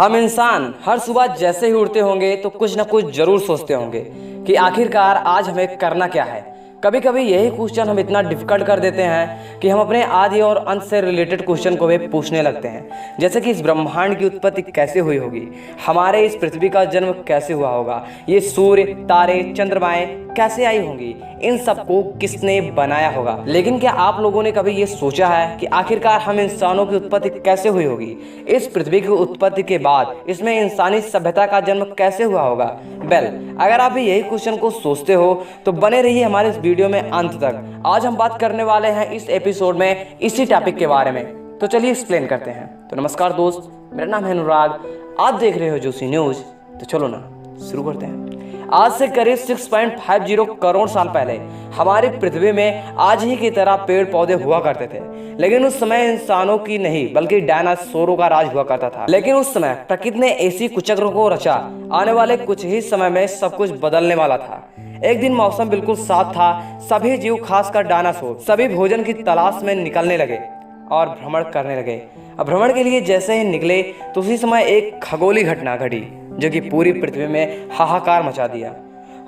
हम इंसान हर सुबह जैसे ही उठते होंगे तो कुछ ना कुछ जरूर सोचते होंगे कि आखिरकार आज हमें करना क्या है। कभी कभी यही क्वेश्चन हम इतना डिफिकल्ट कर देते हैं कि हम अपने आदि और अंत से रिलेटेड क्वेश्चन को भी पूछने लगते हैं, जैसे कि इस ब्रह्मांड की उत्पत्ति कैसे हुई होगी, हमारे इस पृथ्वी का जन्म कैसे हुआ होगा, ये सूर्य, तारे, चंद्रमाएं कैसे आई होंगी, इन सबको किसने बनाया होगा। लेकिन क्या आप लोगों ने कभी ये सोचा है कि आखिरकार हम इंसानों की उत्पत्ति कैसे हुई होगी, इस पृथ्वी की उत्पत्ति के बाद इसमें इंसानी सभ्यता का जन्म कैसे हुआ होगा। अगर आप भी यही क्वेश्चन को सोचते हो तो बने रहिए हमारे इस वीडियो में अंत तक। आज हम बात करने वाले हैं इस एपिसोड में इसी टॉपिक के बारे में, तो चलिए एक्सप्लेन करते हैं। तो नमस्कार दोस्त, मेरा नाम है अनुराग, आप देख रहे हो जोशी न्यूज। तो चलो ना शुरू करते हैं। आज से करीब 6.50 करोड़ साल पहले हमारी पृथ्वी में आज ही की तरह पेड़ पौधे हुआ करते थे, लेकिन उस समय इंसानों की नहीं बल्कि डायनासोरों का राज हुआ करता था। लेकिन उस समय प्रकृति ने ऐसी कुचक्र को रचा, आने वाले कुछ ही समय में सब कुछ बदलने वाला था। एक दिन मौसम बिल्कुल साफ था, सभी जीव खासकर डायनासोर सभी भोजन की तलाश में निकलने लगे और भ्रमण करने लगे। अब भ्रमण के लिए जैसे ही निकले तो उसी समय एक खगोलीय घटना घटी जो कि पूरी पृथ्वी में हाहाकार मचा दिया।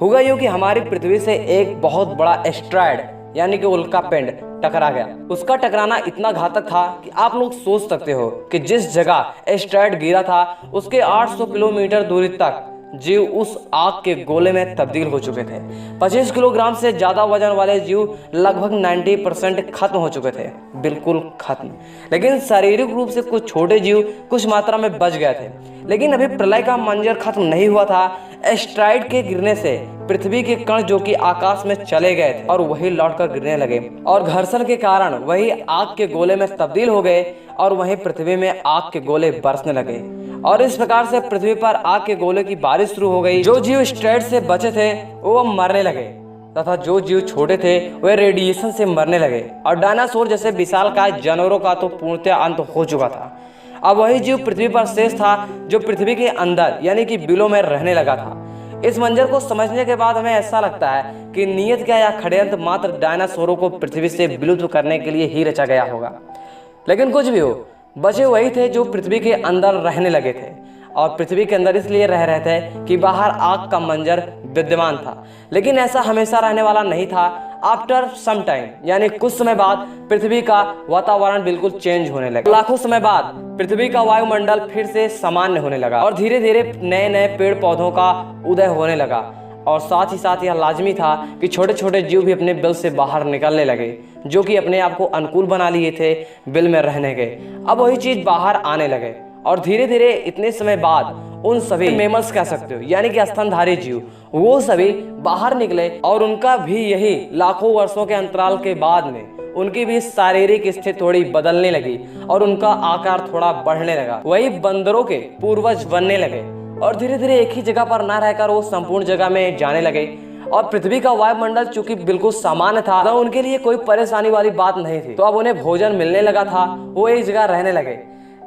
हुआ यूं कि हमारी पृथ्वी से एक बहुत बड़ा एस्ट्रॉयड यानी कि उल्का पिंड टकरा गया। उसका टकराना इतना घातक था कि आप लोग सोच सकते हो कि जिस जगह एस्ट्रॉयड गिरा था उसके 800 किलोमीटर दूरी तक जीव उस आग के गोले में तब्दील हो चुके थे। 25 किलोग्राम से ज्यादा वजन वाले जीव लगभग 90% खत्म हो चुके थे, बिल्कुल खत्म। लेकिन शारीरिक रूप से कुछ छोटे जीव कुछ मात्रा में बच गए थे। लेकिन अभी प्रलय का मंजर खत्म नहीं हुआ था। एस्ट्रॉयड के गिरने से पृथ्वी के कण जो कि आकाश में चले गए थे और वही लौटकर गिरने लगे और घर्षण के कारण वही आग के गोले में तब्दील हो गए और वहीं पृथ्वी में आग के गोले बरसने लगे और इस प्रकार से पृथ्वी पर आग के गोले की बारिश शुरू हो गई। जो जीव एस्ट्रॉयड से बचे थे वो मरने लगे तथा जो जीव छोटे थे वे रेडिएशन से मरने लगे और डायनासोर जैसे विशालकाय जानवरों का तो पूर्णतः अंत हो चुका था। अब वही जीव पृथ्वी पर शेष था जो पृथ्वी के अंदर यानी कि बिलों में रहने लगा था। इस मंजर को समझने के बाद हमें ऐसा लगता है कि नियत क्या या षड्यंत्र मात्र डायनासोरों को पृथ्वी से विलुप्त करने के लिए ही रचा गया होगा। लेकिन कुछ भी हो, बचे वही थे जो पृथ्वी के अंदर रहने लगे थे और पृथ्वी के अंदर इसलिए रह रहे थे कि बाहर आग का मंजर विद्यमान था। लेकिन ऐसा हमेशा रहने वाला नहीं था। आफ्टर सम टाइम यानी कुछ समय बाद पृथ्वी का वातावरण बिल्कुल चेंज होने लगा। लाखों समय बाद पृथ्वी का वायुमंडल फिर से सामान्य होने लगा और धीरे धीरे नए नए पेड़ पौधों का उदय होने लगा और साथ ही साथ यह लाजमी था कि छोटे छोटे जीव भी अपने बिल से बाहर निकलने लगे, जो कि अपने आप को अनुकूल बना लिए थे बिल में रहने के। अब वही चीज बाहर आने लगे और धीरे धीरे इतने समय बाद उन सभी मेमल्स कह सकते हो यानी कि स्तनधारी जीव वो सभी बाहर निकले और उनका भी यही लाखों वर्षों के अंतराल के बाद में उनकी भी शारीरिक स्थिति थोड़ी बदलने लगी और उनका आकार थोड़ा बढ़ने लगा। वही बंदरों के पूर्वज बनने लगे और धीरे धीरे एक ही जगह पर ना रहकर वो संपूर्ण जगह में जाने लगे और पृथ्वी का वायुमंडल चूंकि बिल्कुल सामान्य था तो उनके लिए कोई परेशानी वाली बात नहीं थी। तो अब उन्हें भोजन मिलने लगा था, वो एक जगह रहने लगे।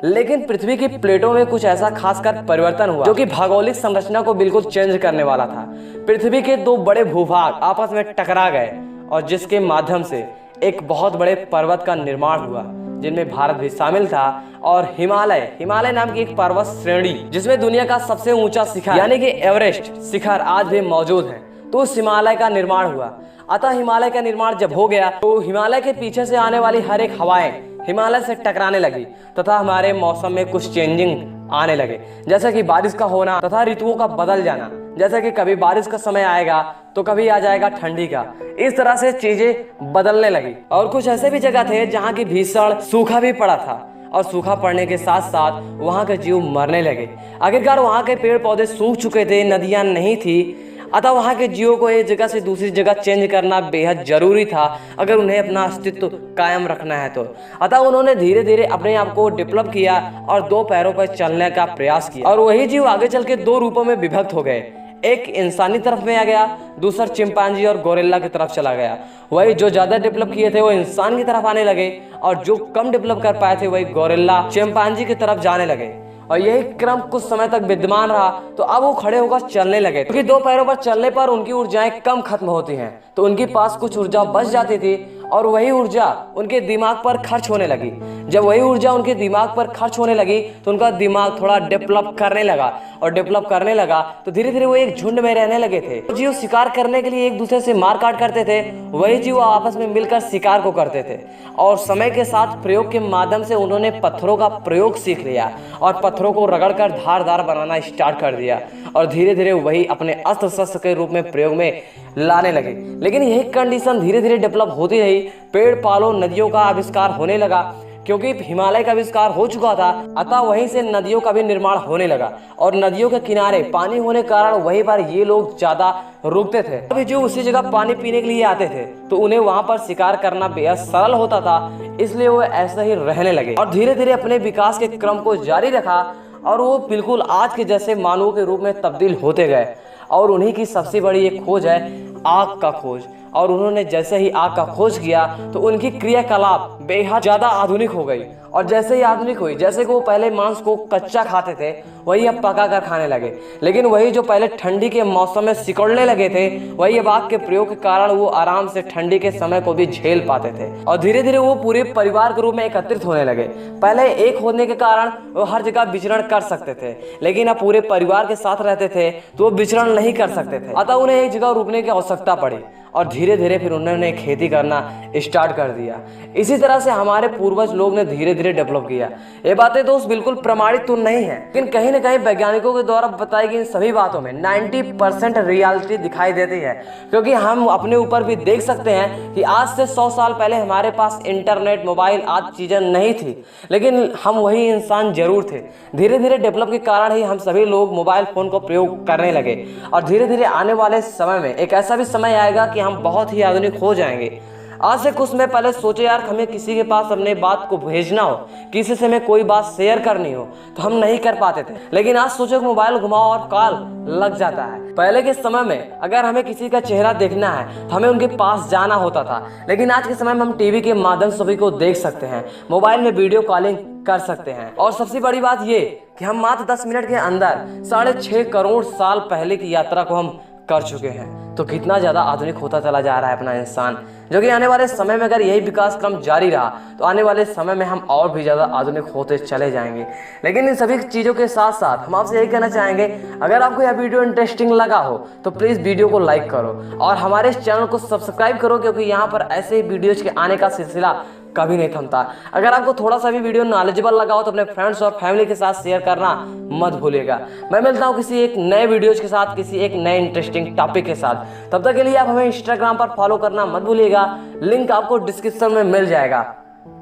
लेकिन पृथ्वी की प्लेटों में कुछ ऐसा खासकर परिवर्तन हुआ जो कि भौगोलिक संरचना को बिल्कुल चेंज करने वाला था। पृथ्वी के दो बड़े भूभाग आपस में टकरा गए और जिसके माध्यम से एक बहुत बड़े पर्वत का निर्माण हुआ जिनमें भारत भी शामिल था और हिमालय नाम की एक पर्वत श्रेणी जिसमें दुनिया का सबसे ऊंचा शिखर यानी कि एवरेस्ट शिखर आज भी मौजूद है, तो उस हिमालय का निर्माण हुआ। अतः हिमालय का निर्माण जब हो गया तो हिमालय के पीछे से आने वाली हर एक हवाएं हिमालय से टकराने लगी तथा हमारे मौसम में कुछ चेंजिंग आने लगे, जैसे कि बारिश का होना तथा ऋतुओं का बदल जाना। जैसे कि कभी बारिश का समय आएगा तो कभी आ जाएगा ठंडी का। इस तरह से चीजें बदलने लगी और कुछ ऐसे भी जगह थे जहाँ की भीषण सूखा भी पड़ा था और सूखा पड़ने के साथ साथ वहाँ के जीव मरने लगे। आखिरकार वहाँ के पेड़ पौधे सूख चुके थे, नदियां नहीं थी, अतः वहाँ के जीवों को एक जगह से दूसरी जगह चेंज करना बेहद जरूरी था अगर उन्हें अपना अस्तित्व कायम रखना है तो। अतः उन्होंने धीरे धीरे अपने आप को डेवलप किया और दो पैरों पर चलने का प्रयास किया और वही जीव आगे चल के दो रूपों में विभक्त हो गए। एक इंसानी तरफ में आ गया, दूसरा चिंपांजी और गोरिल्ला की तरफ चला गया। वही जो ज्यादा डेवलप किए थे वो इंसान की तरफ आने लगे और जो कम डेवलप कर पाए थे वही गोरिल्ला चिंपांजी की तरफ जाने लगे और यही क्रम कुछ समय तक विद्यमान रहा। तो अब वो खड़े होकर चलने लगे क्योंकि दो पैरों पर चलने पर उनकी ऊर्जाएं कम खत्म होती हैं, तो उनके पास कुछ ऊर्जा बच जाती थी और वही ऊर्जा उनके दिमाग पर खर्च होने लगी। जब वही ऊर्जा उनके दिमाग पर खर्च होने लगी तो उनका दिमाग थोड़ा डेवलप करने लगा, और डेवलप करने लगा तो धीरे धीरे वो एक झुंड में रहने लगे थे। जीव शिकार करने के लिए एक दूसरे से मार काट करते थे, वही जीव आपस में मिलकर शिकार को करते थे। और समय के साथ प्रयोग के माध्यम से उन्होंने पत्थरों का प्रयोग सीख लिया और पत्थरों को रगड़कर धारदार बनाना स्टार्ट कर दिया, और धीरे धीरे वही अपने अस्त्र शस्त्र के रूप में प्रयोग में लाने लगे। लेकिन यही कंडीशन धीरे धीरे डेवलप होती रही। पेड़ पालों नदियों का आविष्कार होने लगा, क्योंकि हिमालय का आविष्कार हो चुका था, अतः वहीं से नदियों का भी निर्माण होने लगा। और नदियों के किनारे पानी होने के कारण वहीं पर ये लोग ज्यादा रुकते थे। अभी जो उसी जगह पानी पीने के लिए आते थे तो उन्हें वहां पर शिकार करना बेहद सरल होता था, इसलिए वो ऐसे ही रहने लगे और धीरे धीरे अपने विकास के क्रम को जारी रखा, और वो बिल्कुल आज के जैसे मानवों के रूप में तब्दील होते गए। और उन्हीं की सबसे बड़ी एक खोज है आग का खोज। और उन्होंने जैसे ही आग का खोज किया तो उनकी क्रियाकलाप बेहद ज्यादा आधुनिक हो गई। और जैसे ही आधुनिक हुई, जैसे कि वो पहले मांस को कच्चा खाते थे वही अब पका कर खाने लगे। लेकिन वही जो पहले ठंडी के मौसम में सिकुड़ने लगे थे, वही अब आग के प्रयोग के कारण वो आराम से ठंडी के समय को भी झेल पाते थे। और धीरे धीरे वो पूरे परिवार के रूप में एकत्रित होने लगे। पहले एक होने के कारण वो हर जगह विचरण कर सकते थे, लेकिन अब पूरे परिवार के साथ रहते थे तो वो विचरण नहीं कर सकते थे, अतः उन्हें एक जगह रुकने की आवश्यकता पड़ी। और धीरे धीरे फिर उन्होंने खेती करना स्टार्ट कर दिया। इसी तरह से हमारे पूर्वज लोग ने धीरे धीरे डेवलप किया। ये बातें दोस्त बिल्कुल प्रमाणित तो नहीं है, लेकिन कहीं ना कहीं वैज्ञानिकों के द्वारा बताई गई इन सभी बातों में 90% रियलिटी दिखाई देती है। क्योंकि हम अपने ऊपर भी देख सकते हैं कि आज से 100 साल पहले हमारे पास इंटरनेट, मोबाइल आदि चीजें नहीं थी, लेकिन हम वही इंसान जरूर थे। धीरे धीरे डेवलप के कारण ही हम सभी लोग मोबाइल फोन को प्रयोग करने लगे। और धीरे धीरे आने वाले समय में एक ऐसा भी समय आएगा कि हम बहुत ही आधुनिक हो जाएंगे। आज से कुछ समय पहले सोचे यार, हमें किसी के पास अपने बात को भेजना हो, किसी से हमें कोई बात शेयर करनी हो तो हम नहीं कर पाते थे। लेकिन आज सोचो कि मोबाइल घुमाओ और कॉल लग जाता है। पहले के समय में अगर हमें किसी का चेहरा देखना है तो हमें उनके पास जाना होता था, लेकिन आज के समय में हम टीवी के माध्यम से सभी को देख सकते हैं, मोबाइल में वीडियो कॉलिंग कर सकते हैं। और सबसे बड़ी बात ये कि हम मात्र 10 मिनट के अंदर 6.5 करोड़ साल पहले की यात्रा को हम कर चुके हैं। तो कितना ज्यादा आधुनिक होता चला जा रहा है अपना इंसान, जो कि आने वाले समय में अगर यही विकास क्रम जारी रहा तो आने वाले समय में हम और भी ज्यादा आधुनिक होते चले जाएंगे। लेकिन इन सभी चीजों के साथ साथ हम आपसे यही कहना चाहेंगे, अगर आपको यह वीडियो इंटरेस्टिंग लगा हो तो प्लीज वीडियो को लाइक करो और हमारे इस चैनल को सब्सक्राइब करो, क्योंकि यहाँ पर ऐसे वीडियोज के आने का सिलसिला कभी नहीं थमता। अगर आपको थोड़ा सा भी वीडियो नॉलेजेबल लगा हो तो अपने फ्रेंड्स और फैमिली के साथ शेयर करना मत भूलिएगा। मैं मिलता हूँ किसी एक नए वीडियोज के साथ, किसी एक नए इंटरेस्टिंग टॉपिक के साथ। तब तक के लिए आप हमें इंस्टाग्राम पर फॉलो करना मत भूलिएगा, लिंक आपको डिस्क्रिप्शन में मिल जाएगा।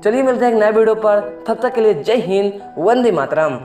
चलिए मिलते हैं एक नए वीडियो पर, तब तक के लिए जय हिंद, वंदे मातरम।